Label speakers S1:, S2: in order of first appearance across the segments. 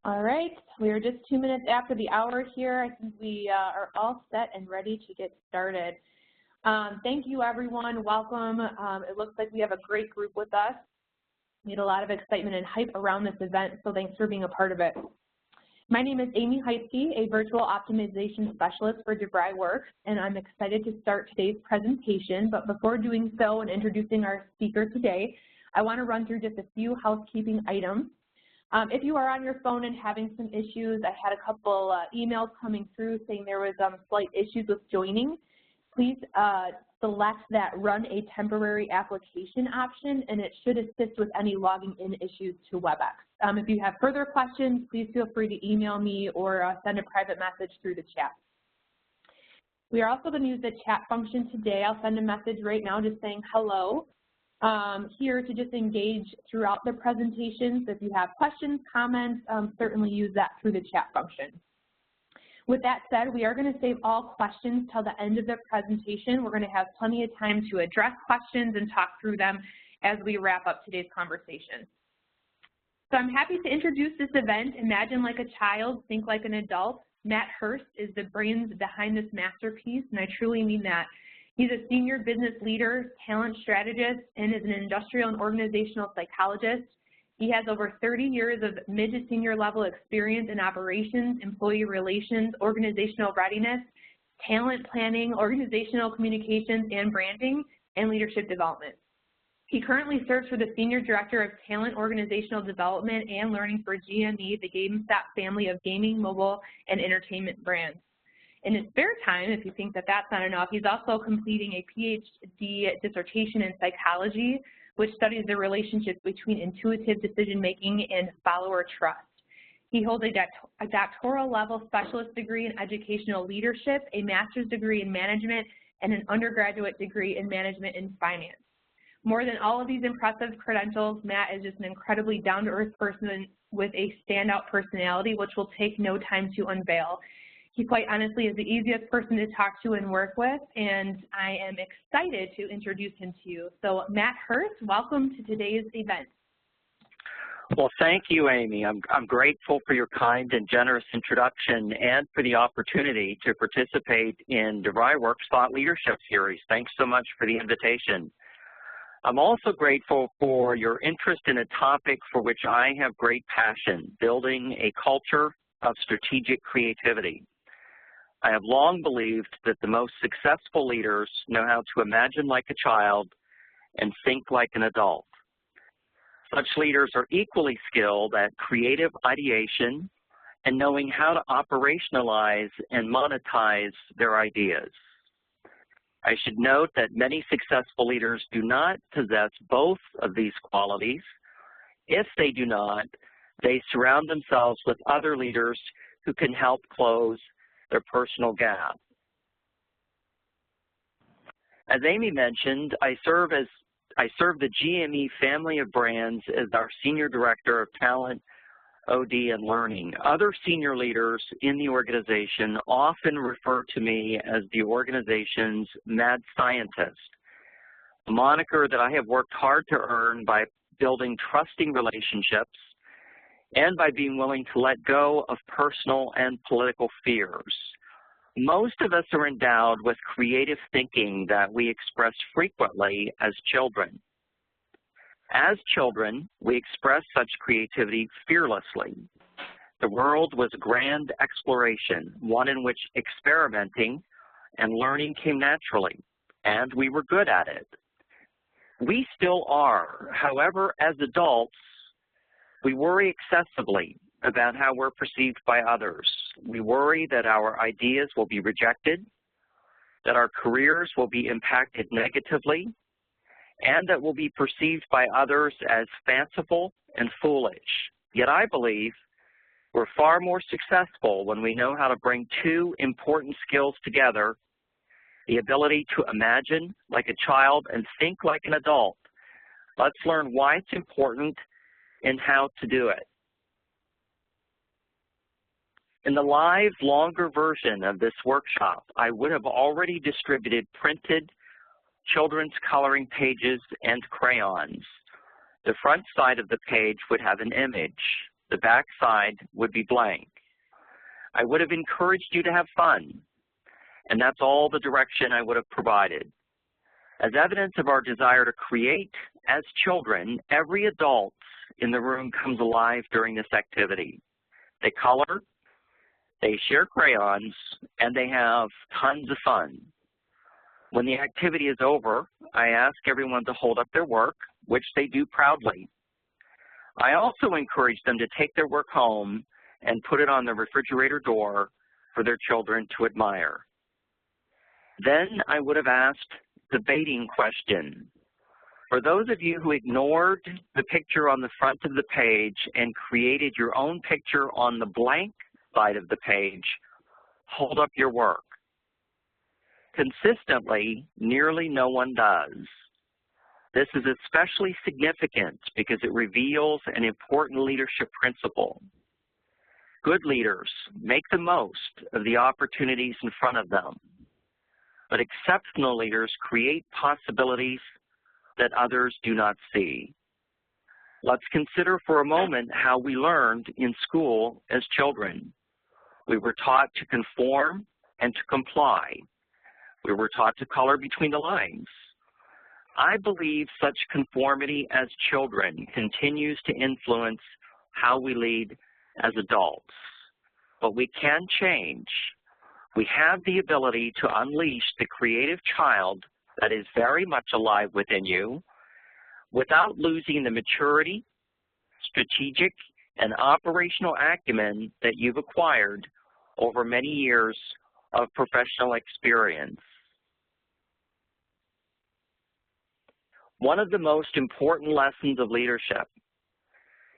S1: All right, we are just 2 minutes after the hour here. I think we are all set and ready to get started. Thank you, everyone. Welcome. It looks like we have a great group with us. We had a lot of excitement and hype around this event, so thanks for being a part of it. My name is Amy Heitsky, a virtual optimization specialist for DeVry Works, and I'm excited to start today's presentation. But before doing so and introducing our speaker today, I want to run through just a few housekeeping items. If you are on your phone and having some issues, I had a couple emails coming through saying there was slight issues with joining. Please select that Run a Temporary Application option, and it should assist with any logging in issues to WebEx. If you have further questions, please feel free to email me or send a private message through the chat. We are also going to use the chat function today. I'll send a message right now just saying hello. Here to just engage throughout the presentation. So if you have questions, comments, certainly use that through the chat function. With that said, we are going to save all questions till the end of the presentation. We're going to have plenty of time to address questions and talk through them as we wrap up today's conversation. So I'm happy to introduce this event, Imagine Like a Child, Think Like an Adult. Matt Hurst is the brains behind this masterpiece, and I truly mean that. He's a senior business leader, talent strategist, and is an industrial and organizational psychologist. He has over 30 years of mid to senior level experience in operations, employee relations, organizational readiness, talent planning, organizational communications and branding, and leadership development. He currently serves for the Senior Director of Talent Organizational Development and Learning for GME, the GameStop family of gaming, mobile, and entertainment brands. In his spare time, if you think that that's not enough, he's also completing a PhD dissertation in psychology, which studies the relationship between intuitive decision-making and follower trust. He holds a doctoral level specialist degree in educational leadership, a master's degree in management, and an undergraduate degree in management and finance. More than all of these impressive credentials, Matt is just an incredibly down-to-earth person with a standout personality, which will take no time to unveil. He quite honestly is the easiest person to talk to and work with, and I am excited to introduce him to you. So Matt Hurst, welcome to today's event.
S2: Well, thank you, Amy. I'm grateful for your kind and generous introduction and for the opportunity to participate in DeVry Works Thought Leadership Series. Thanks so much for the invitation. I'm also grateful for your interest in a topic for which I have great passion, building a culture of strategic creativity. I have long believed that the most successful leaders know how to imagine like a child and think like an adult. Such leaders are equally skilled at creative ideation and knowing how to operationalize and monetize their ideas. I should note that many successful leaders do not possess both of these qualities. If they do not, they surround themselves with other leaders who can help close their personal gap. As Amy mentioned, I serve the GME family of brands as our Senior Director of Talent, OD, and Learning. Other senior leaders in the organization often refer to me as the organization's mad scientist, a moniker that I have worked hard to earn by building trusting relationships and by being willing to let go of personal and political fears. Most of us are endowed with creative thinking that we express frequently as children. As children, we express such creativity fearlessly. The world was a grand exploration, one in which experimenting and learning came naturally, and we were good at it. We still are. However, as adults, we worry excessively about how we're perceived by others. We worry that our ideas will be rejected, that our careers will be impacted negatively, and that we'll be perceived by others as fanciful and foolish. Yet I believe we're far more successful when we know how to bring two important skills together, the ability to imagine like a child and think like an adult. Let's learn why it's important and how to do it. In the live, longer version of this workshop, I would have already distributed printed children's coloring pages and crayons. The front side of the page would have an image. the back side would be blank. I would have encouraged you to have fun, and that's all the direction I would have provided. As evidence of our desire to create as children, every adult in the room comes alive during this activity. They color, they share crayons, and they have tons of fun. When the activity is over, I ask everyone to hold up their work, which they do proudly. I also encourage them to take their work home and put it on the refrigerator door for their children to admire. Then I would have asked the baiting question. For those of you who ignored the picture on the front of the page and created your own picture on the blank side of the page, hold up your work. Consistently, nearly no one does. This is especially significant because it reveals an important leadership principle. Good leaders make the most of the opportunities in front of them, but exceptional leaders create possibilities that others do not see. Let's consider for a moment how we learned in school as children. We were taught to conform and to comply. We were taught to color between the lines. I believe such conformity as children continues to influence how we lead as adults. But we can change. We have the ability to unleash the creative child that is very much alive within you without losing the maturity, strategic, and operational acumen that you've acquired over many years of professional experience. One of the most important lessons of leadership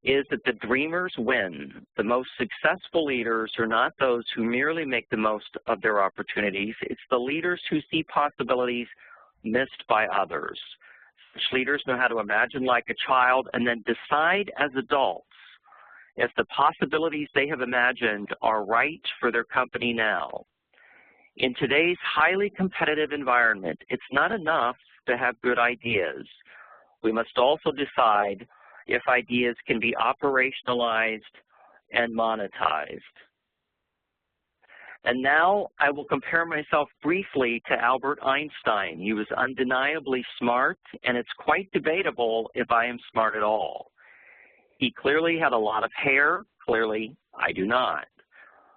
S2: is that the dreamers win. The most successful leaders are not those who merely make the most of their opportunities. It's the leaders who see possibilities missed by others. Such leaders know how to imagine like a child and then decide as adults if the possibilities they have imagined are right for their company now. In today's highly competitive environment, it's not enough to have good ideas. We must also decide if ideas can be operationalized and monetized. And now I will compare myself briefly to Albert Einstein. He was undeniably smart, and it's quite debatable if I am smart at all. He clearly had a lot of hair. Clearly, I do not.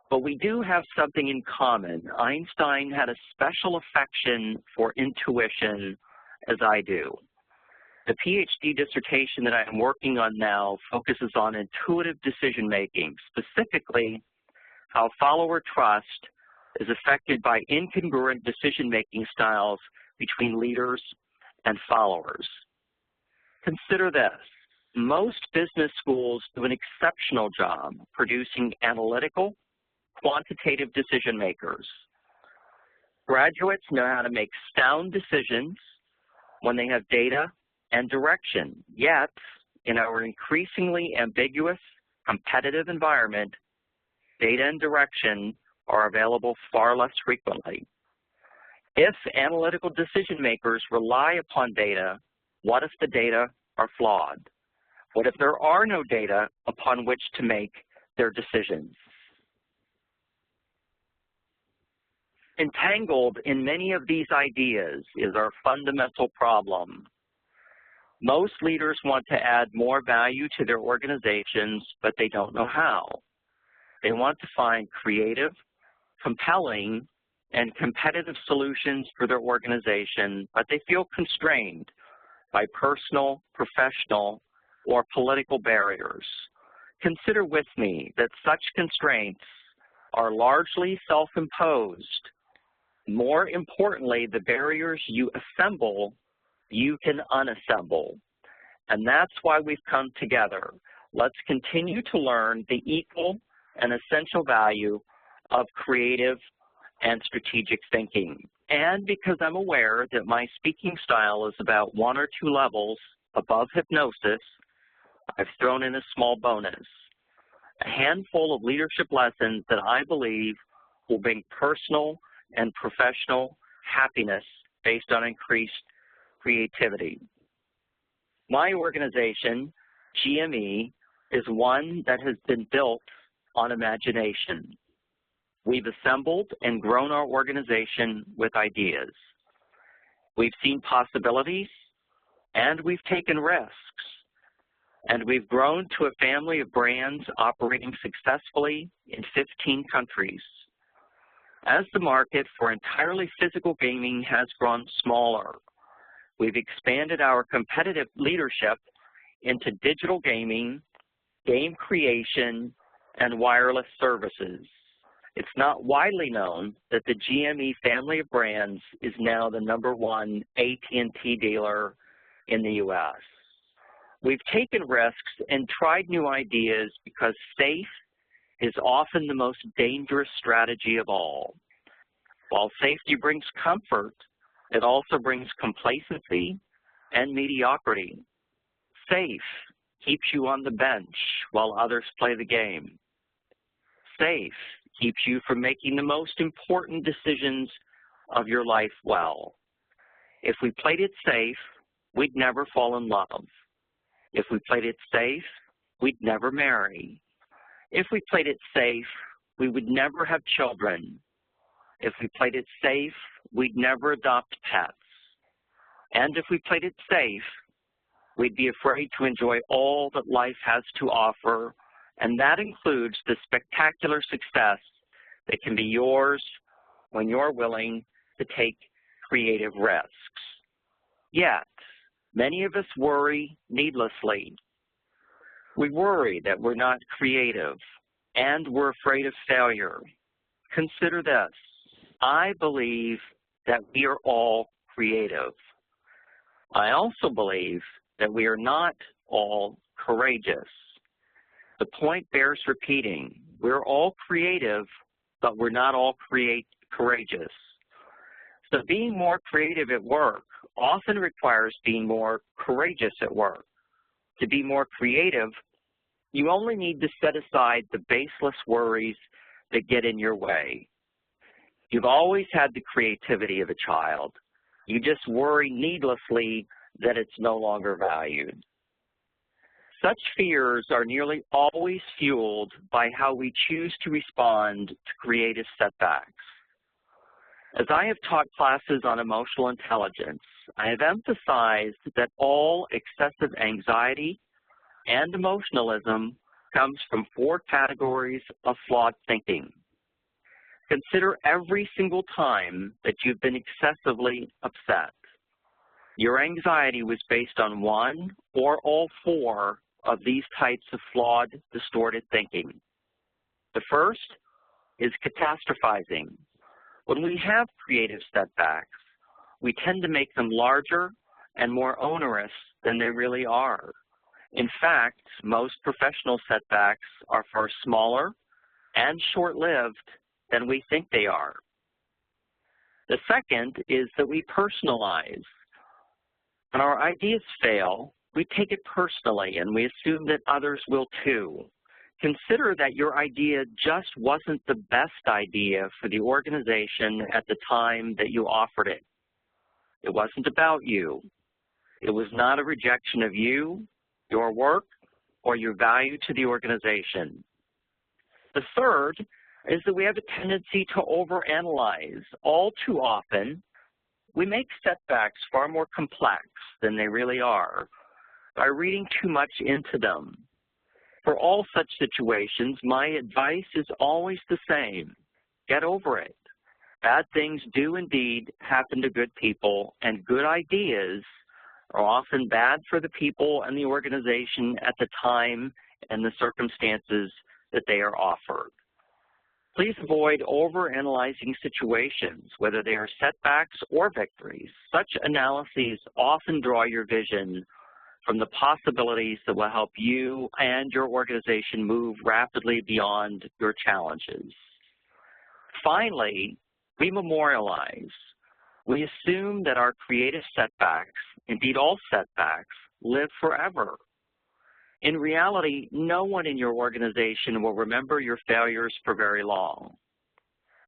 S2: But we do have something in common. Einstein had a special affection for intuition, as I do. The PhD dissertation that I am working on now focuses on intuitive decision-making, specifically how follower trust is affected by incongruent decision-making styles between leaders and followers. Consider this. Most business schools do an exceptional job producing analytical, quantitative decision makers. Graduates know how to make sound decisions when they have data and direction. Yet, in our increasingly ambiguous, competitive environment, data and direction are available far less frequently. If analytical decision makers rely upon data, what if the data are flawed? What if there are no data upon which to make their decisions? Entangled in many of these ideas is our fundamental problem. Most leaders want to add more value to their organizations, but they don't know how. They want to find creative, compelling, and competitive solutions for their organization, but they feel constrained by personal, professional, or political barriers. Consider with me that such constraints are largely self-imposed. More importantly, the barriers you assemble, you can unassemble. And that's why we've come together. Let's continue to learn the equal and essential value of creative and strategic thinking. And because I'm aware that my speaking style is about 1 or 2 levels above hypnosis, I've thrown in a small bonus, a handful of leadership lessons that I believe will bring personal and professional happiness based on increased creativity. My organization, GME, is one that has been built on imagination. We've assembled and grown our organization with ideas. We've seen possibilities, and we've taken risks. And we've grown to a family of brands operating successfully in 15 countries. As the market for entirely physical gaming has grown smaller, we've expanded our competitive leadership into digital gaming, game creation, and wireless services. It's not widely known that the GME family of brands is now the #1 AT&T dealer in the U.S. We've taken risks and tried new ideas because safe is often the most dangerous strategy of all. While safety brings comfort, it also brings complacency and mediocrity. Safe keeps you on the bench while others play the game. Safe keeps you from making the most important decisions of your life well. If we played it safe, we'd never fall in love. If we played it safe, we'd never marry. If we played it safe, we would never have children. If we played it safe, we'd never adopt pets. And if we played it safe, we'd be afraid to enjoy all that life has to offer, and that includes the spectacular success that can be yours when you're willing to take creative risks. Yet, many of us worry needlessly. We worry that we're not creative, and we're afraid of failure. Consider this. I believe that we are all creative. I also believe that we are not all courageous. The point bears repeating. We're all creative, but we're not all courageous. So being more creative at work often requires being more courageous at work. To be more creative, you only need to set aside the baseless worries that get in your way. You've always had the creativity of a child. You just worry needlessly that it's no longer valued. Such fears are nearly always fueled by how we choose to respond to creative setbacks. As I have taught classes on emotional intelligence, I have emphasized that all excessive anxiety and emotionalism comes from 4 categories of flawed thinking. Consider every single time that you've been excessively upset. Your anxiety was based on one or all 4 of these types of flawed, distorted thinking. The first is catastrophizing. When we have creative setbacks, we tend to make them larger and more onerous than they really are. In fact, most professional setbacks are far smaller and short-lived than we think they are. The second is that we personalize. When our ideas fail, we take it personally and we assume that others will too. Consider that your idea just wasn't the best idea for the organization at the time that you offered it. It wasn't about you. It was not a rejection of you, your work, or your value to the organization. The third is that we have a tendency to overanalyze. All too often, we make setbacks far more complex than they really are by reading too much into them. For all such situations, my advice is always the same. Get over it. Bad things do indeed happen to good people, and good ideas are often bad for the people and the organization at the time and the circumstances that they are offered. Please avoid overanalyzing situations, whether they are setbacks or victories. Such analyses often draw your vision from the possibilities that will help you and your organization move rapidly beyond your challenges. Finally, we memorialize. We assume that our creative setbacks, indeed all setbacks, live forever. In reality, no one in your organization will remember your failures for very long.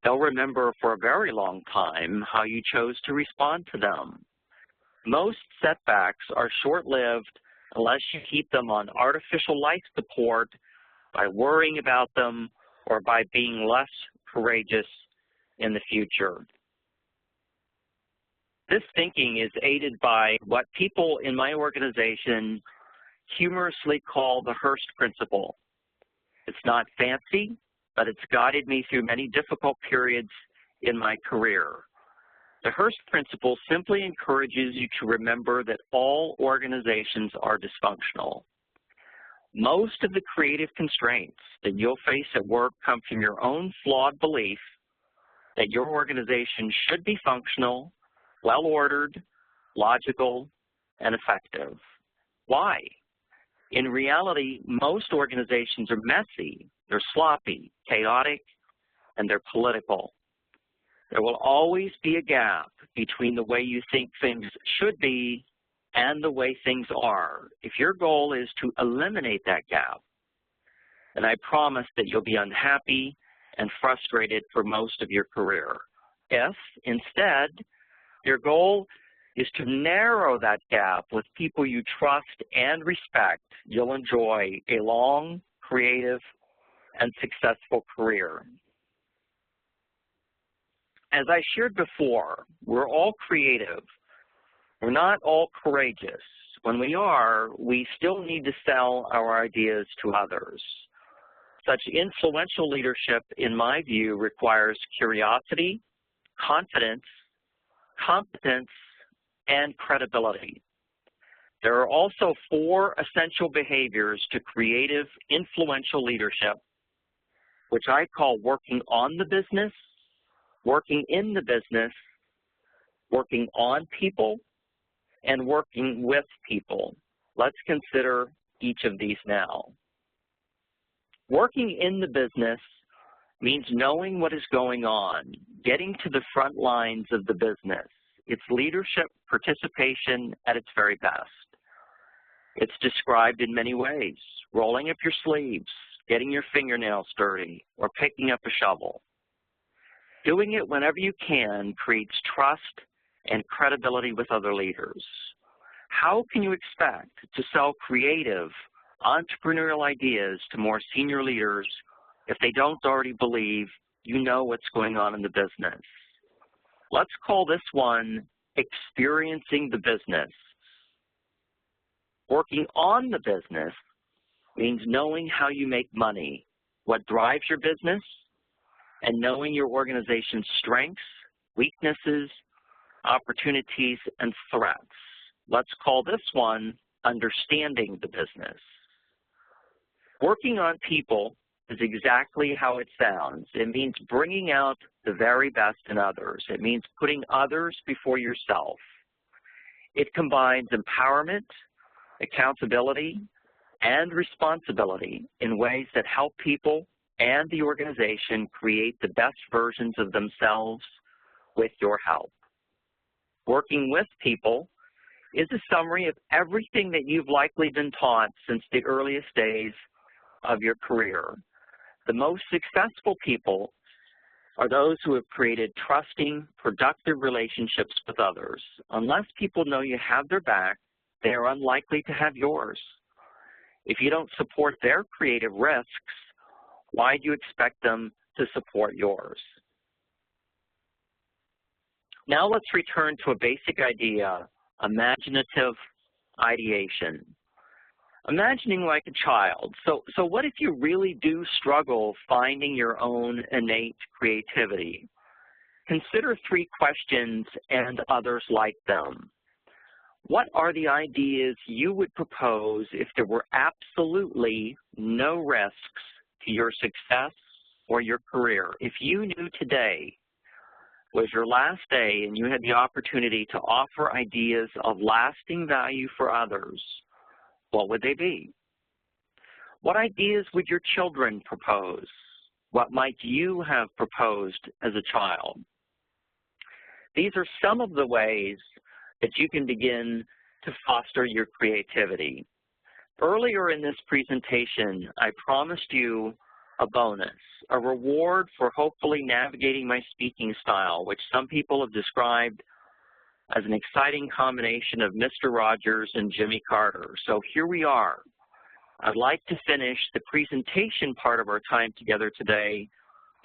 S2: They'll remember for a very long time how you chose to respond to them. Most setbacks are short-lived unless you keep them on artificial life support by worrying about them or by being less courageous in the future. This thinking is aided by what people in my organization humorously call the Hearst Principle. It's not fancy, but it's guided me through many difficult periods in my career. The Hearst Principle simply encourages you to remember that all organizations are dysfunctional. Most of the creative constraints that you'll face at work come from your own flawed belief that your organization should be functional, well-ordered, logical, and effective. Why? In reality, most organizations are messy, they're sloppy, chaotic, and they're political. There will always be a gap between the way you think things should be and the way things are. If your goal is to eliminate that gap, then I promise that you'll be unhappy and frustrated for most of your career. If, instead, your goal is to narrow that gap with people you trust and respect, you'll enjoy a long, creative, and successful career. As I shared before, we're all creative. We're not all courageous. When we are, we still need to sell our ideas to others. Such influential leadership, in my view, requires curiosity, confidence, competence, and credibility. There are also 4 essential behaviors to creative, influential leadership, which I call working on the business, working in the business, working on people, and working with people. Let's consider each of these now. Working in the business means knowing what is going on, getting to the front lines of the business. It's leadership participation at its very best. It's described in many ways: rolling up your sleeves, getting your fingernails dirty, or picking up a shovel. Doing it whenever you can creates trust and credibility with other leaders. How can you expect to sell creative, entrepreneurial ideas to more senior leaders if they don't already believe you know what's going on in the business? Let's call this one experiencing the business. Working on the business means knowing how you make money, what drives your business, and knowing your organization's strengths, weaknesses, opportunities, and threats. Let's call this one understanding the business. Working on people is exactly how it sounds. It means bringing out the very best in others. It means putting others before yourself. It combines empowerment, accountability, and responsibility in ways that help people and the organization create the best versions of themselves with your help. Working with people is a summary of everything that you've likely been taught since the earliest days of your career. The most successful people are those who have created trusting, productive relationships with others. Unless people know you have their back, they are unlikely to have yours. If you don't support their creative risks, why do you expect them to support yours? Now let's return to a basic idea: imaginative ideation. Imagining like a child. So what if you really do struggle finding your own innate creativity? Consider 3 questions and others like them. What are the ideas you would propose if there were absolutely no risks to your success or your career? If you knew today was your last day and you had the opportunity to offer ideas of lasting value for others, what would they be? What ideas would your children propose? What might you have proposed as a child? These are some of the ways that you can begin to foster your creativity. Earlier in this presentation, I promised you a bonus, a reward for hopefully navigating my speaking style, which some people have described as an exciting combination of Mr. Rogers and Jimmy Carter. So here we are. I'd like to finish the presentation part of our time together today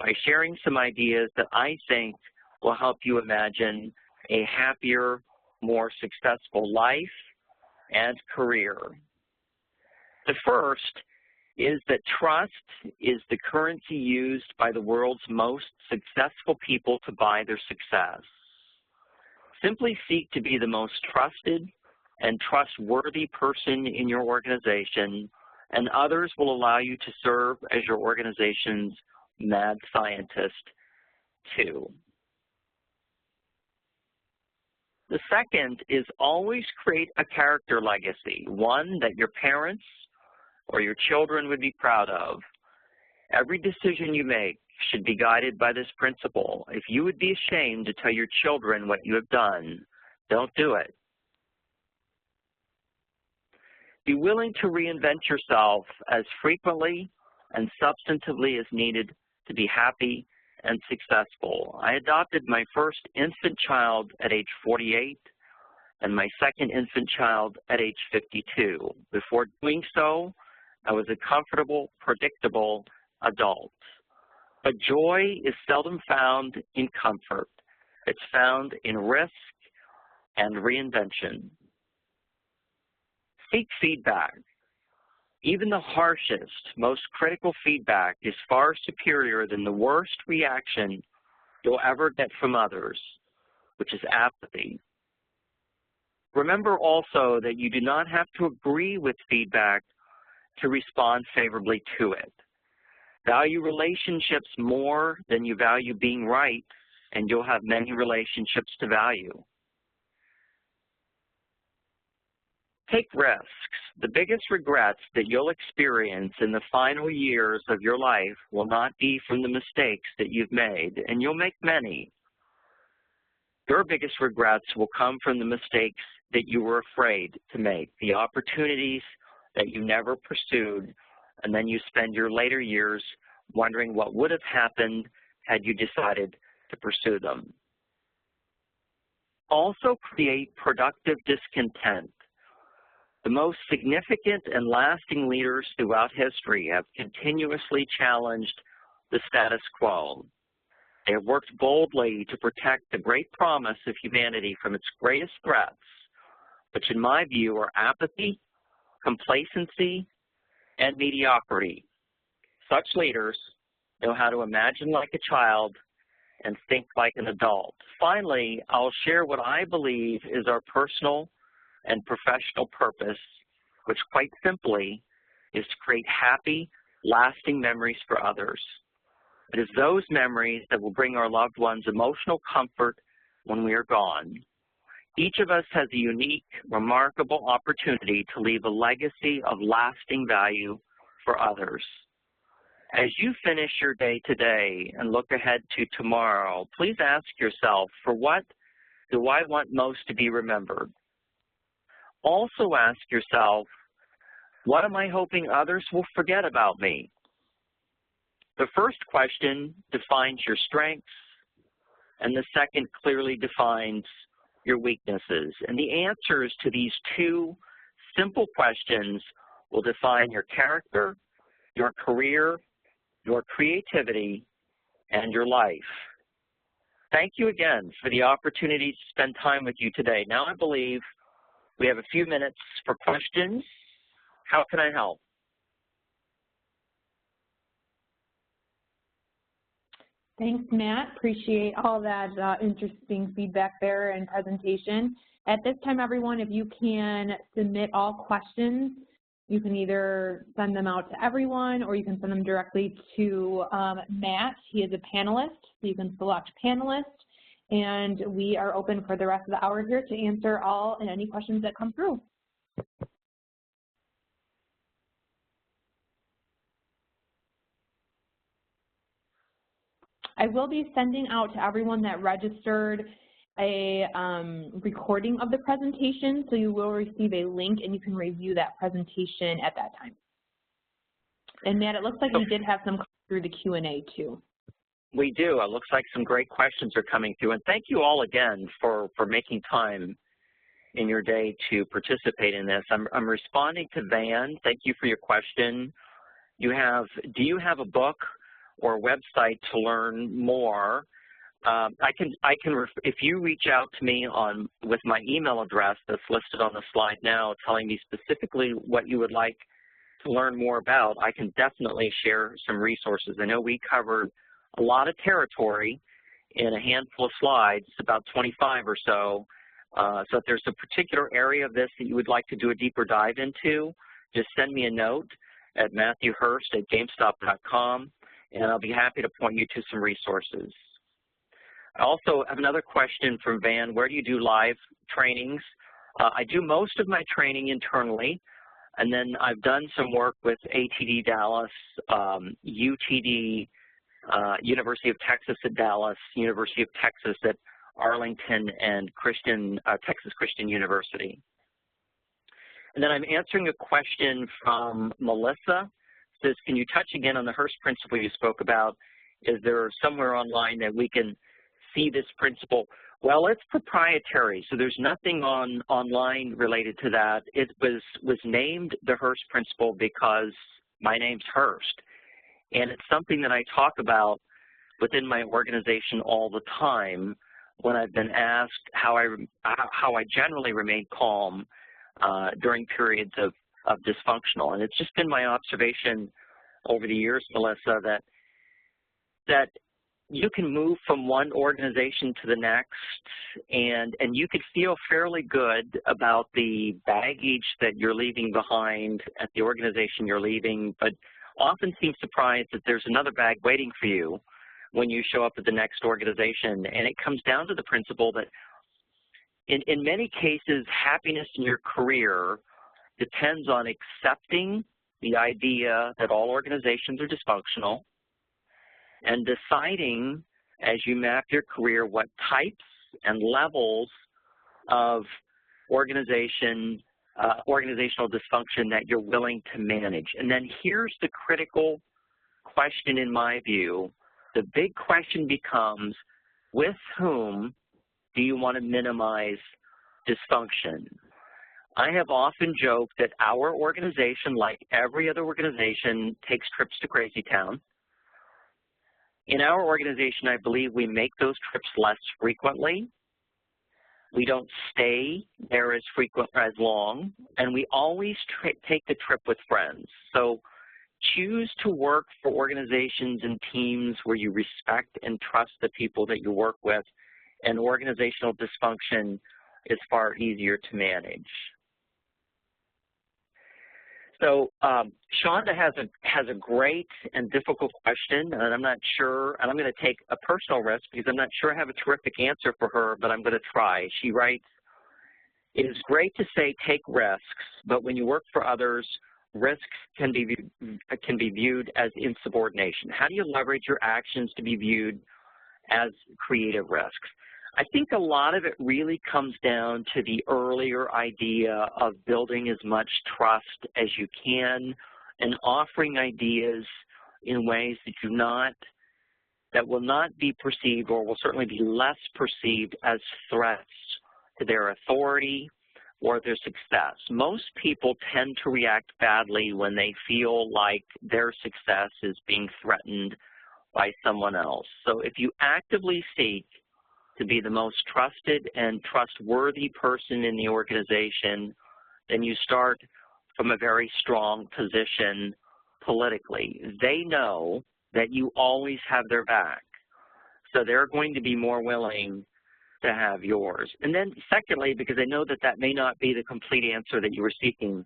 S2: by sharing some ideas that I think will help you imagine a happier, more successful life and career. The first is that trust is the currency used by the world's most successful people to buy their success. Simply seek to be the most trusted and trustworthy person in your organization, and others will allow you to serve as your organization's mad scientist too. The second is always create a character legacy, one that your parents or your children would be proud of. Every decision you make should be guided by this principle. If you would be ashamed to tell your children what you have done, don't do it. Be willing to reinvent yourself as frequently and substantively as needed to be happy and successful. I adopted my first infant child at age 48 and my second infant child at age 52. Before doing so, I was a comfortable, predictable adult. But joy is seldom found in comfort. It's found in risk and reinvention. Seek feedback. Even the harshest, most critical feedback is far superior than the worst reaction you'll ever get from others, which is apathy. Remember also that you do not have to agree with feedback to respond favorably to it. Value relationships more than you value being right, and you'll have many relationships to value. Take risks. The biggest regrets that you'll experience in the final years of your life will not be from the mistakes that you've made, and you'll make many. Your biggest regrets will come from the mistakes that you were afraid to make, the opportunities that you never pursued, and then you spend your later years wondering what would have happened had you decided to pursue them. Also create productive discontent. The most significant and lasting leaders throughout history have continuously challenged the status quo. They have worked boldly to protect the great promise of humanity from its greatest threats, which in my view are apathy, complacency, and mediocrity. Such leaders know how to imagine like a child and think like an adult. Finally, I'll share what I believe is our personal and professional purpose, which quite simply is to create happy, lasting memories for others. It is those memories that will bring our loved ones emotional comfort when we are gone. Each of us has a unique, remarkable opportunity to leave a legacy of lasting value for others. As you finish your day today and look ahead to tomorrow, please ask yourself, for what do I want most to be remembered? Also ask yourself, what am I hoping others will forget about me? The first question defines your strengths, and the second clearly defines your weaknesses. And the answers to these two simple questions will define your character, your career, your creativity, and your life. Thank you again for the opportunity to spend time with you today. Now I believe we have a few minutes for questions. How can I help?
S1: Thanks, Matt. Appreciate all that interesting feedback there and presentation. At this time, everyone, if you can submit all questions, you can either send them out to everyone or you can send them directly to Matt. He is a panelist, so you can select panelist. And we are open for the rest of the hour here to answer all and any questions that come through. I will be sending out to everyone that registered a recording of the presentation, so you will receive a link and you can review that presentation at that time. And Matt, it looks like you did have some through the Q&A too.
S2: We do. It looks like some great questions are coming through. And thank you all again for making time in your day to participate in this. I'm responding to Van. Thank you for your question. Do you have a book or a website to learn more? If you reach out to me with my email address that's listed on the slide now, telling me specifically what you would like to learn more about, I can definitely share some resources. I know we covered a lot of territory in a handful of slides, about 25 or so. So if there's a particular area of this that you would like to do a deeper dive into, just send me a note at matthewhurst@gamestop.com, and I'll be happy to point you to some resources. I also have another question from Van. Where do you do live trainings? I do most of my training internally, and then I've done some work with ATD Dallas, UTD, University of Texas at Dallas, University of Texas at Arlington, and Texas Christian University. And then I'm answering a question from Melissa. It says, can you touch again on the Hurst principle you spoke about? Is there somewhere online that we can see this principle? Well, it's proprietary, so there's nothing online related to that. It was named the Hurst principle because my name's Hurst, and it's something that I talk about within my organization all the time when I've been asked how I generally remain calm during periods of dysfunctional. And it's just been my observation over the years, Melissa, that you can move from one organization to the next, and you could feel fairly good about the baggage that you're leaving behind at the organization you're leaving, but often seem surprised that there's another bag waiting for you when you show up at the next organization. And it comes down to the principle that in many cases, happiness in your career depends on accepting the idea that all organizations are dysfunctional, and deciding as you map your career what types and levels of organizational dysfunction that you're willing to manage. And then here's the critical question in my view. The big question becomes, with whom do you want to minimize dysfunction? I have often joked that our organization, like every other organization, takes trips to Crazy Town. In our organization, I believe we make those trips less frequently. We don't stay there as long, and we always take the trip with friends. So choose to work for organizations and teams where you respect and trust the people that you work with, and organizational dysfunction is far easier to manage. So Shonda has a great and difficult question, and I'm not sure, and I'm going to take a personal risk because I'm not sure I have a terrific answer for her, but I'm going to try. She writes, it is great to say take risks, but when you work for others, risks can be viewed as insubordination. How do you leverage your actions to be viewed as creative risks? I think a lot of it really comes down to the earlier idea of building as much trust as you can and offering ideas in ways that will not be perceived, or will certainly be less perceived, as threats to their authority or their success. Most people tend to react badly when they feel like their success is being threatened by someone else. So if you actively seek to be the most trusted and trustworthy person in the organization, then you start from a very strong position politically. They know that you always have their back, so they're going to be more willing to have yours. And then secondly, because I know that that may not be the complete answer that you were seeking,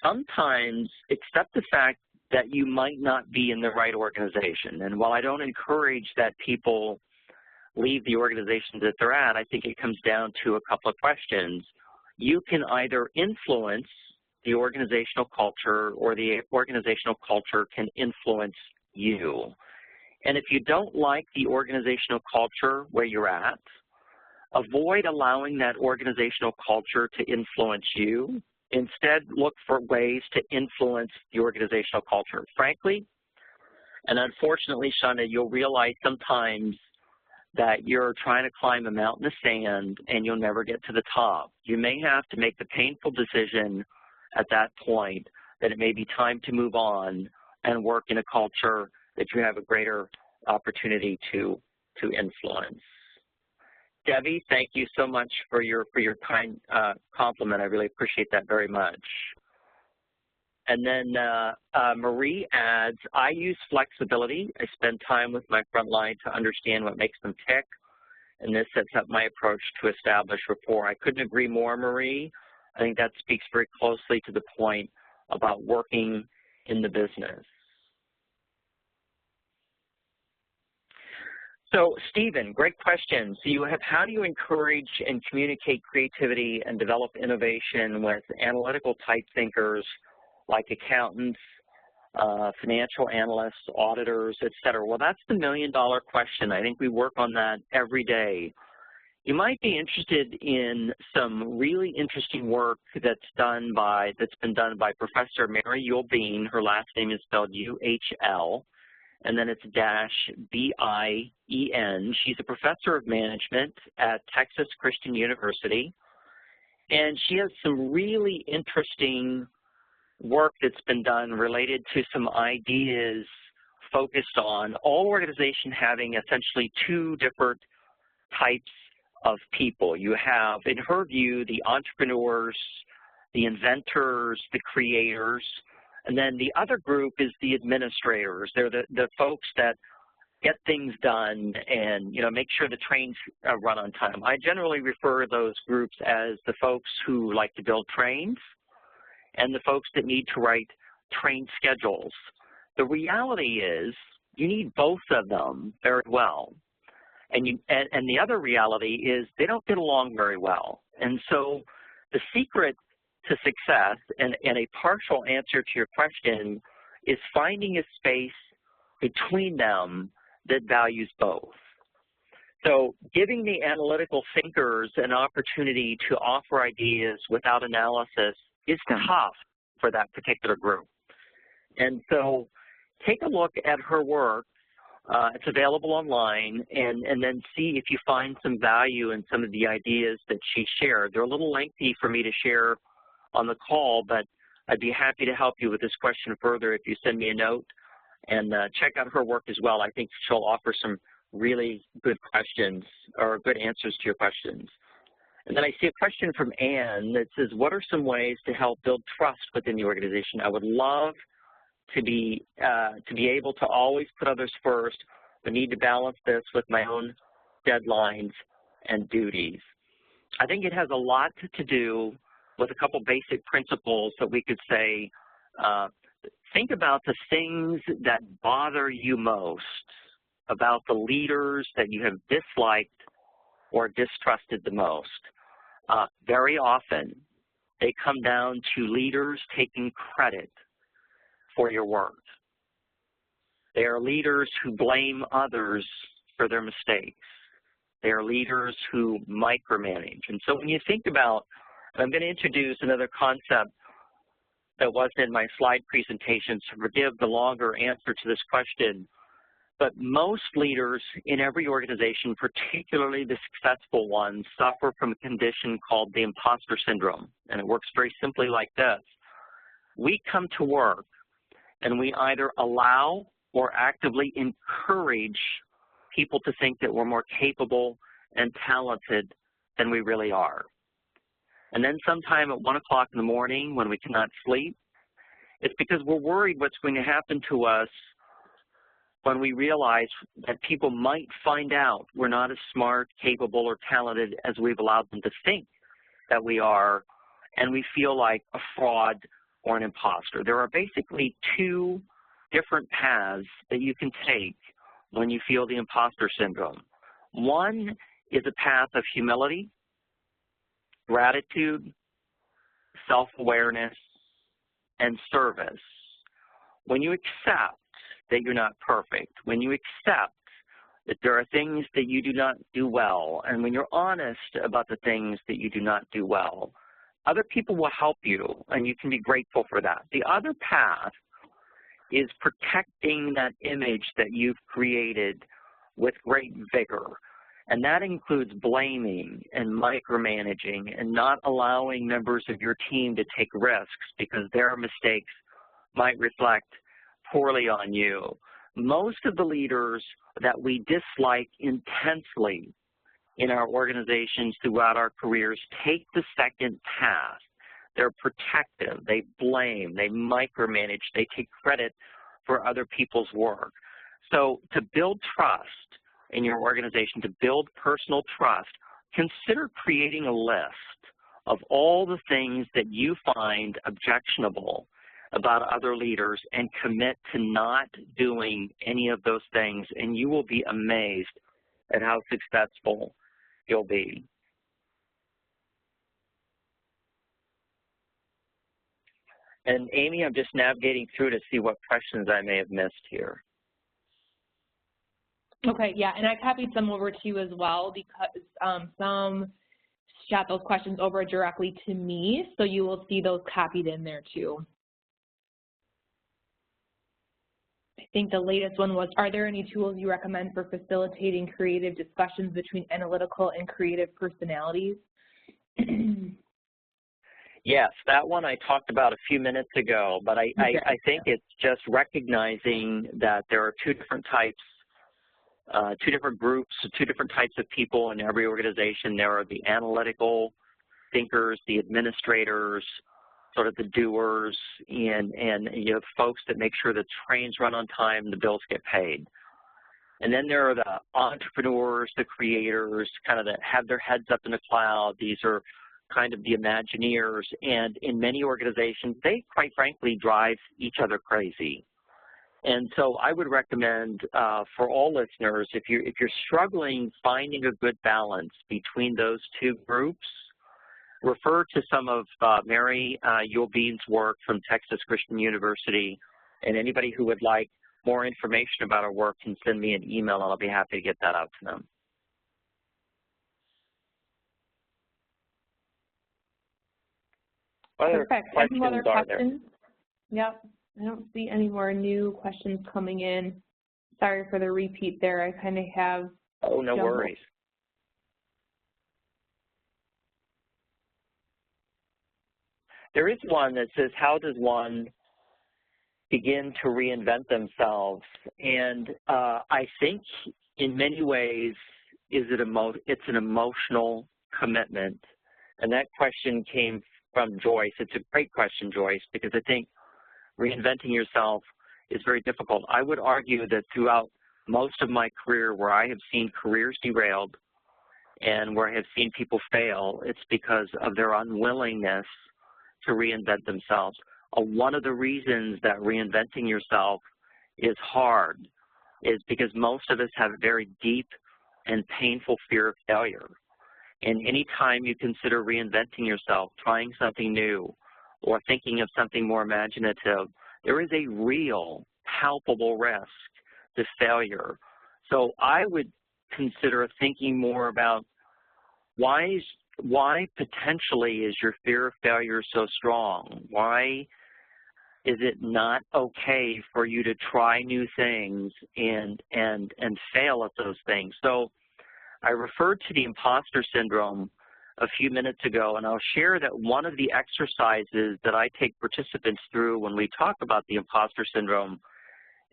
S2: sometimes accept the fact that you might not be in the right organization. And while I don't encourage that people leave the organizations that they're at, I think it comes down to a couple of questions. You can either influence the organizational culture, or the organizational culture can influence you. And if you don't like the organizational culture where you're at, avoid allowing that organizational culture to influence you. Instead, look for ways to influence the organizational culture. Frankly, And unfortunately, Shonda, you'll realize sometimes that you're trying to climb a mountain of sand and you'll never get to the top. You may have to make the painful decision at that point that it may be time to move on and work in a culture that you have a greater opportunity to influence. Debbie, thank you so much for your kind compliment. I really appreciate that very much. And then Marie adds, I use flexibility. I spend time with my front line to understand what makes them tick, and this sets up my approach to establish rapport. I couldn't agree more, Marie. I think that speaks very closely to the point about working in the business. So, Stephen, great question. So you have, how do you encourage and communicate creativity and develop innovation with analytical type thinkers like accountants, financial analysts, auditors, et cetera? Well, that's the million-dollar question. I think we work on that every day. You might be interested in some really interesting work that's been done by Professor Mary Yule-Bean. Her last name is spelled U-H-L, and then it's dash B-I-E-N. She's a professor of management at Texas Christian University, and she has some really interesting work that's been done related to some ideas focused on all organizations having essentially two different types of people. You have, in her view, the entrepreneurs, the inventors, the creators, and then the other group is the administrators. They're the folks that get things done and, you know, make sure the trains run on time. I generally refer to those groups as the folks who like to build trains and the folks that need to write train schedules. The reality is you need both of them very well. And the other reality is they don't get along very well. And so the secret to success, and a partial answer to your question, is finding a space between them that values both. So giving the analytical thinkers an opportunity to offer ideas without analysis is tough for that particular group. And so take a look at her work. It's available online, and then see if you find some value in some of the ideas that she shared. They're a little lengthy for me to share on the call, but I'd be happy to help you with this question further if you send me a note, and check out her work as well. I think she'll offer some really good questions or good answers to your questions. And then I see a question from Anne that says, what are some ways to help build trust within the organization? I would love to be able to always put others first, but need to balance this with my own deadlines and duties. I think it has a lot to do with a couple basic principles that we could say. Think about the things that bother you most about the leaders that you have disliked or distrusted the most. Very often, they come down to leaders taking credit for your work. They are leaders who blame others for their mistakes. They are leaders who micromanage. And so when you think about, and I'm going to introduce another concept that wasn't in my slide presentation, so forgive the longer answer to this question, but most leaders in every organization, particularly the successful ones, suffer from a condition called the imposter syndrome. And it works very simply like this. We come to work and we either allow or actively encourage people to think that we're more capable and talented than we really are. And then sometime at 1 o'clock in the morning when we cannot sleep, it's because we're worried what's going to happen to us when we realize that people might find out we're not as smart, capable, or talented as we've allowed them to think that we are, and we feel like a fraud or an imposter. There are basically two different paths that you can take when you feel the imposter syndrome. One is a path of humility, gratitude, self-awareness, and service. When you accept that you're not perfect, when you accept that there are things that you do not do well, and when you're honest about the things that you do not do well, other people will help you, and you can be grateful for that. The other path is protecting that image that you've created with great vigor. And that includes blaming and micromanaging and not allowing members of your team to take risks because their mistakes might reflect poorly on you. Most of the leaders that we dislike intensely in our organizations throughout our careers take the second path. They're protective, they blame, they micromanage, they take credit for other people's work. So to build trust in your organization, to build personal trust, consider creating a list of all the things that you find objectionable about other leaders and commit to not doing any of those things, and you will be amazed at how successful you'll be. And Amy, I'm just navigating through to see what questions I may have missed here.
S1: Okay, yeah, and I copied some over to you as well because some shot those questions over directly to me, so you will see those copied in there too. I think the latest one was, are there any tools you recommend for facilitating creative discussions between analytical and creative personalities?
S2: Yes, that one I talked about a few minutes ago, but I think it's just recognizing that there are two different types, two different groups, two different types of people in every organization. There are the analytical thinkers, the administrators, sort of the doers, and you have folks that make sure the trains run on time, the bills get paid. And then there are the entrepreneurs, the creators, kind of that have their heads up in the cloud. These are kind of the Imagineers, and in many organizations, they quite frankly drive each other crazy. And so I would recommend for all listeners, if you're struggling finding a good balance between those two groups, refer to some of Mary Yulbeen's work from Texas Christian University, and anybody who would like more information about our work can send me an email, and I'll be happy to get that out to them.
S1: Perfect. Any other questions? Yep. I don't see any more new questions coming in. Sorry for the repeat there. I kind of have.
S2: Oh, no worries. There is one that says, how does one begin to reinvent themselves? And I think in many ways it's an emotional commitment. And that question came from Joyce. It's a great question, Joyce, because I think reinventing yourself is very difficult. I would argue that throughout most of my career where I have seen careers derailed and where I have seen people fail, it's because of their unwillingness to reinvent themselves. One of the reasons that reinventing yourself is hard is because most of us have a very deep and painful fear of failure. And anytime you consider reinventing yourself, trying something new, or thinking of something more imaginative, there is a real, palpable risk to failure. So I would consider thinking more about why potentially is your fear of failure so strong? Why is it not okay for you to try new things and fail at those things? So I referred to the imposter syndrome a few minutes ago, and I'll share that one of the exercises that I take participants through when we talk about the imposter syndrome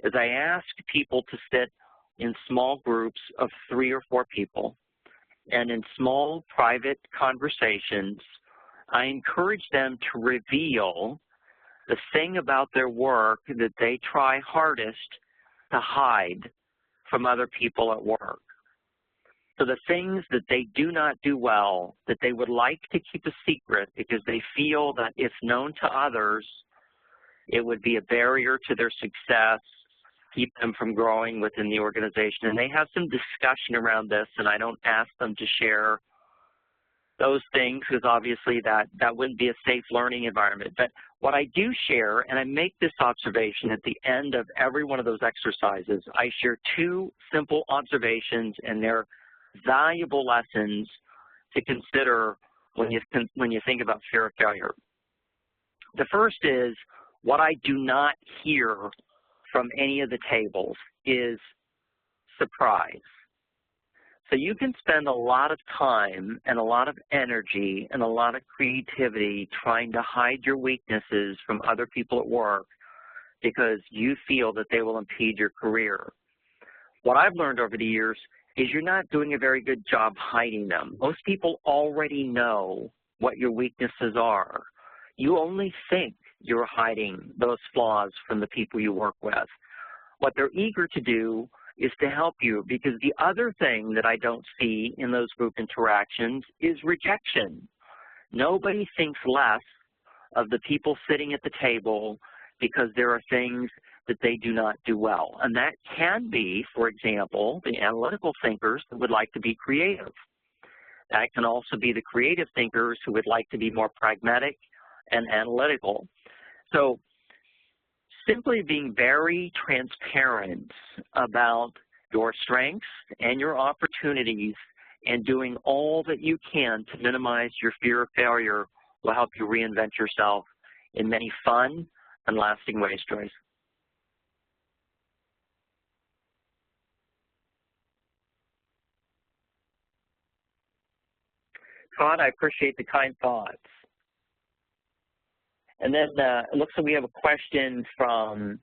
S2: is I ask people to sit in small groups of 3 or 4 people, and in small private conversations, I encourage them to reveal the thing about their work that they try hardest to hide from other people at work. So the things that they do not do well, that they would like to keep a secret because they feel that if known to others, it would be a barrier to their success, keep them from growing within the organization. And they have some discussion around this, and I don't ask them to share those things because obviously that wouldn't be a safe learning environment. But what I do share, and I make this observation at the end of every one of those exercises, I share 2 simple observations, and they're valuable lessons to consider when you think about fear of failure. The first is what I do not hear from any of the tables is surprise. So you can spend a lot of time and a lot of energy and a lot of creativity trying to hide your weaknesses from other people at work because you feel that they will impede your career. What I've learned over the years is you're not doing a very good job hiding them. Most people already know what your weaknesses are. You only think you're hiding those flaws from the people you work with. What they're eager to do is to help you, because the other thing that I don't see in those group interactions is rejection. Nobody thinks less of the people sitting at the table because there are things that they do not do well. And that can be, for example, the analytical thinkers that would like to be creative. That can also be the creative thinkers who would like to be more pragmatic and analytical. So simply being very transparent about your strengths and your opportunities and doing all that you can to minimize your fear of failure will help you reinvent yourself in many fun and lasting ways, Joyce. Todd, I appreciate the kind thoughts. And then it looks like we have a question from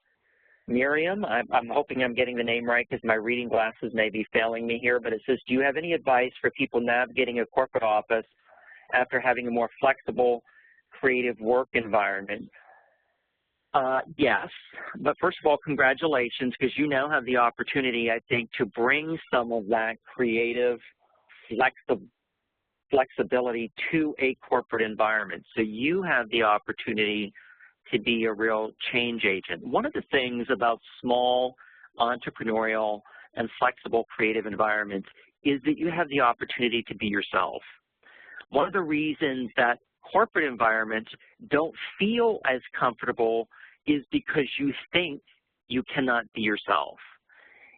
S2: Miriam. I'm hoping I'm getting the name right because my reading glasses may be failing me here, but it says, do you have any advice for people navigating a corporate office after having a more flexible, creative work environment? Yes, but first of all, congratulations, because you now have the opportunity, I think, to bring some of that creative, flexibility to a corporate environment. So you have the opportunity to be a real change agent. One of the things about small, entrepreneurial, and flexible creative environments is that you have the opportunity to be yourself. One of the reasons that corporate environments don't feel as comfortable is because you think you cannot be yourself.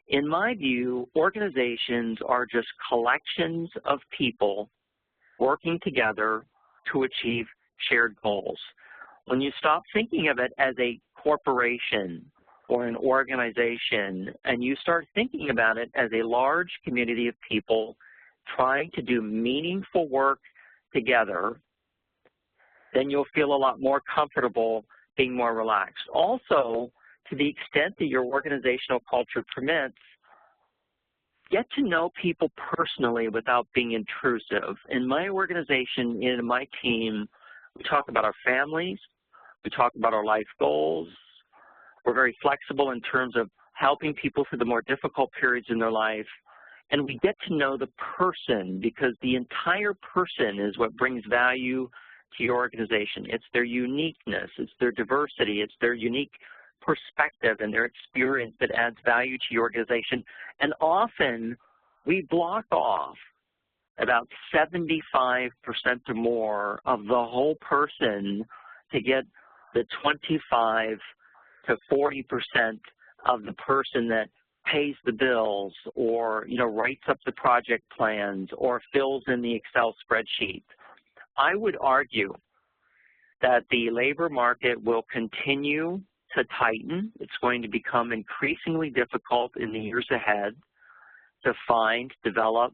S2: In my view, organizations are just collections of people working together to achieve shared goals. When you stop thinking of it as a corporation or an organization and you start thinking about it as a large community of people trying to do meaningful work together, then you'll feel a lot more comfortable being more relaxed. Also, to the extent that your organizational culture permits, get to know people personally without being intrusive. In my organization, in my team, we talk about our families, we talk about our life goals. We're very flexible in terms of helping people through the more difficult periods in their life. And we get to know the person, because the entire person is what brings value to your organization. It's their uniqueness, it's their diversity, it's their unique perspective and their experience that adds value to your organization. And often we block off about 75% or more of the whole person to get the 25 to 40% of the person that pays the bills or, writes up the project plans or fills in the Excel spreadsheet. I would argue that the labor market will continue to tighten. It's going to become increasingly difficult in the years ahead to find, develop,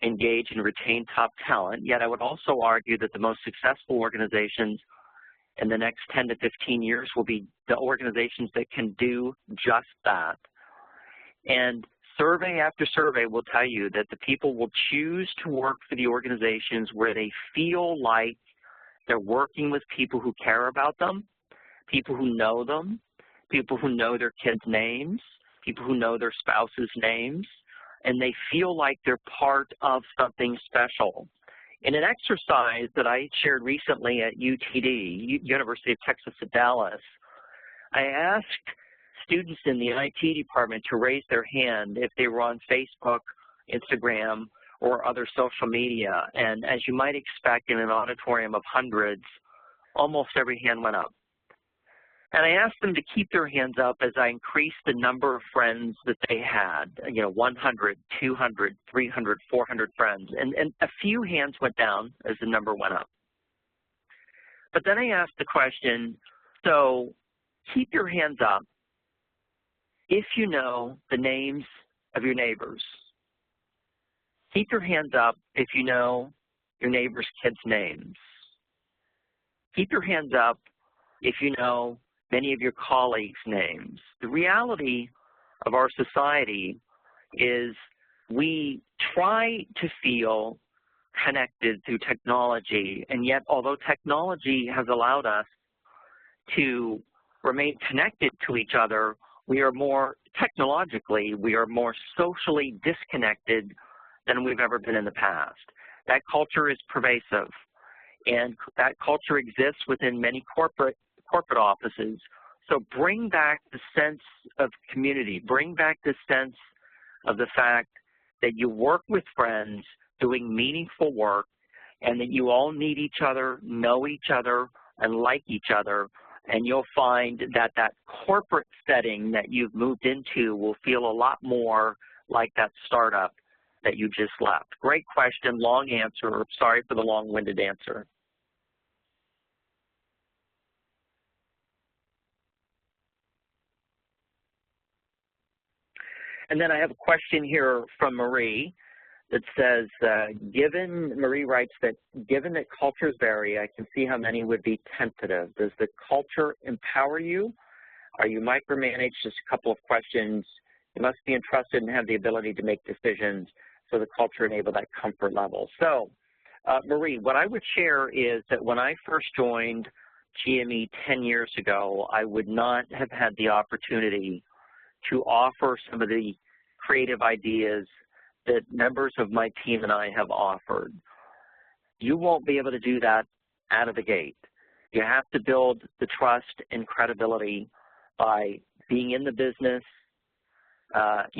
S2: engage, and retain top talent. Yet I would also argue that the most successful organizations in the next 10 to 15 years will be the organizations that can do just that. And survey after survey will tell you that the people will choose to work for the organizations where they feel like they're working with people who care about them, people who know them, people who know their kids' names, people who know their spouses' names, and they feel like they're part of something special. In an exercise that I shared recently at UTD, University of Texas at Dallas, I asked students in the IT department to raise their hand if they were on Facebook, Instagram, or other social media. And as you might expect in an auditorium of hundreds, almost every hand went up. And I asked them to keep their hands up as I increased the number of friends that they had, 100, 200, 300, 400 friends. And a few hands went down as the number went up. But then I asked the question, so keep your hands up, if you know the names of your neighbors. Keep your hands up if you know your neighbor's kids' names. Keep your hands up if you know many of your colleagues' names. The reality of our society is we try to feel connected through technology, and yet although technology has allowed us to remain connected to each other, we are more socially disconnected than we've ever been in the past. That culture is pervasive, and that culture exists within many corporate offices. So bring back the sense of community, bring back the sense of the fact that you work with friends doing meaningful work, and that you all need each other, know each other, and like each other, and you'll find that that corporate setting that you've moved into will feel a lot more like that startup that you just left. Great question, long answer. Sorry for the long-winded answer. And then I have a question here from Marie that says, Marie writes that, given that cultures vary, I can see how many would be tentative. Does the culture empower you? Are you micromanaged? Just a couple of questions. You must be entrusted and have the ability to make decisions, so the culture enable that comfort level. So, Marie, what I would share is that when I first joined GME 10 years ago, I would not have had the opportunity to offer some of the creative ideas that members of my team and I have offered. You won't be able to do that out of the gate. You have to build the trust and credibility by being in the business,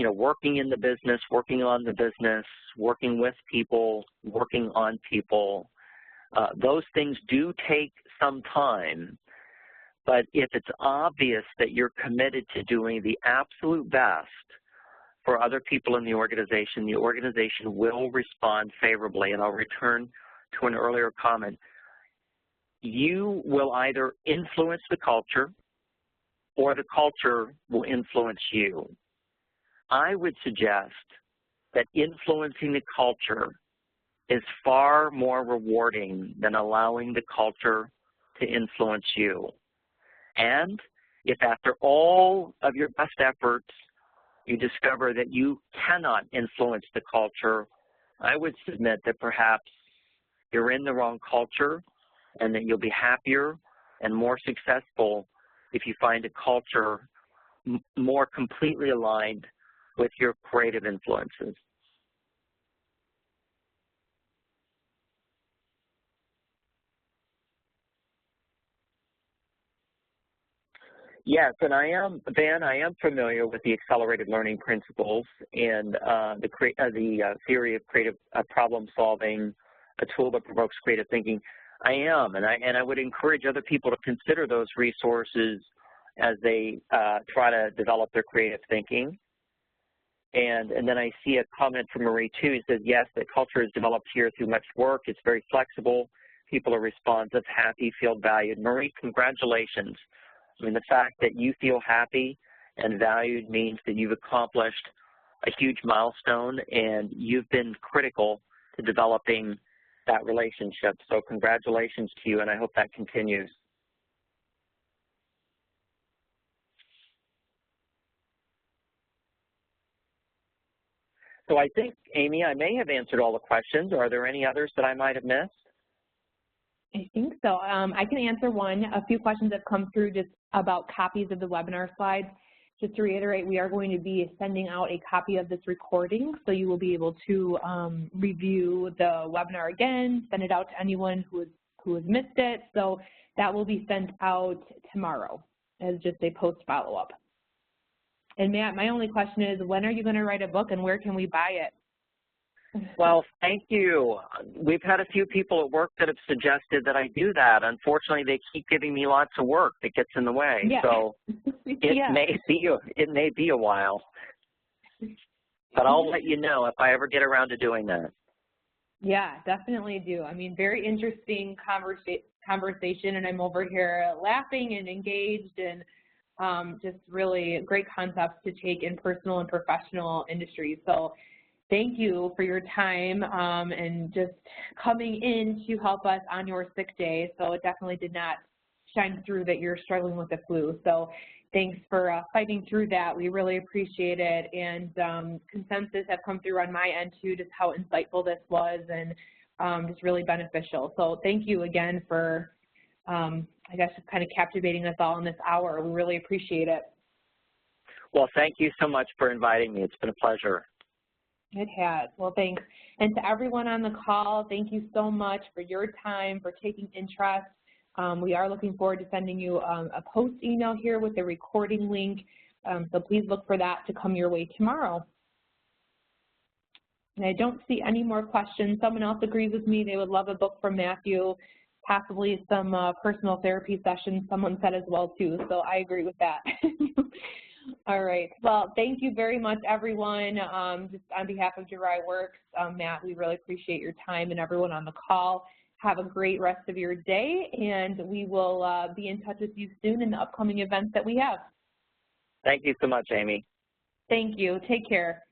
S2: working in the business, working on the business, working with people, working on people. Those things do take some time, but if it's obvious that you're committed to doing the absolute best for other people in the organization will respond favorably. And I'll return to an earlier comment. You will either influence the culture or the culture will influence you. I would suggest that influencing the culture is far more rewarding than allowing the culture to influence you. And if after all of your best efforts, you discover that you cannot influence the culture, I would submit that perhaps you're in the wrong culture and that you'll be happier and more successful if you find a culture more completely aligned with your creative influences. Yes, and Van, I am familiar with the accelerated learning principles and the theory of creative problem solving, a tool that provokes creative thinking. I am, and I would encourage other people to consider those resources as they try to develop their creative thinking. And then I see a comment from Marie too. It says, yes, the culture is developed here through much work. It's very flexible. People are responsive, happy, feel valued. Marie, congratulations. I mean, the fact that you feel happy and valued means that you've accomplished a huge milestone, and you've been critical to developing that relationship. So congratulations to you, and I hope that continues. So I think, Amy, I may have answered all the questions. Are there any others that I might have missed?
S1: I think so. I can answer one. A few questions have come through just about copies of the webinar slides. Just to reiterate, we are going to be sending out a copy of this recording, so you will be able to review the webinar again, send it out to anyone who has missed it. So that will be sent out tomorrow as just a post follow-up. And Matt, my only question is, when are you going to write a book and where can we buy it?
S2: Well, thank you. We've had a few people at work that have suggested that I do that. Unfortunately, they keep giving me lots of work that gets in the way.
S1: Yeah.
S2: So it may be a while. But I'll let you know if I ever get around to doing that.
S1: Yeah, definitely do. I mean, very interesting conversation, and I'm over here laughing and engaged, and just really great concepts to take in personal and professional industries. So thank you for your time and just coming in to help us on your sick day. So it definitely did not shine through that you're struggling with the flu. So thanks for fighting through that. We really appreciate it. And consensus have come through on my end too, just how insightful this was and just really beneficial. So thank you again for, I guess, just kind of captivating us all in this hour. We really appreciate it.
S2: Well, thank you so much for inviting me. It's been a pleasure.
S1: It has. Well, thanks. And to everyone on the call, thank you so much for your time, for taking interest. We are looking forward to sending you a post email here with the recording link. So please look for that to come your way tomorrow. And I don't see any more questions. Someone else agrees with me. They would love a book from Matthew, possibly some personal therapy sessions, someone said as well too. So I agree with that. All right. Well, thank you very much, everyone. Just on behalf of Jurai Works, Matt, we really appreciate your time and everyone on the call. Have a great rest of your day, and we will be in touch with you soon in the upcoming events that we have.
S2: Thank you so much, Amy.
S1: Thank you. Take care.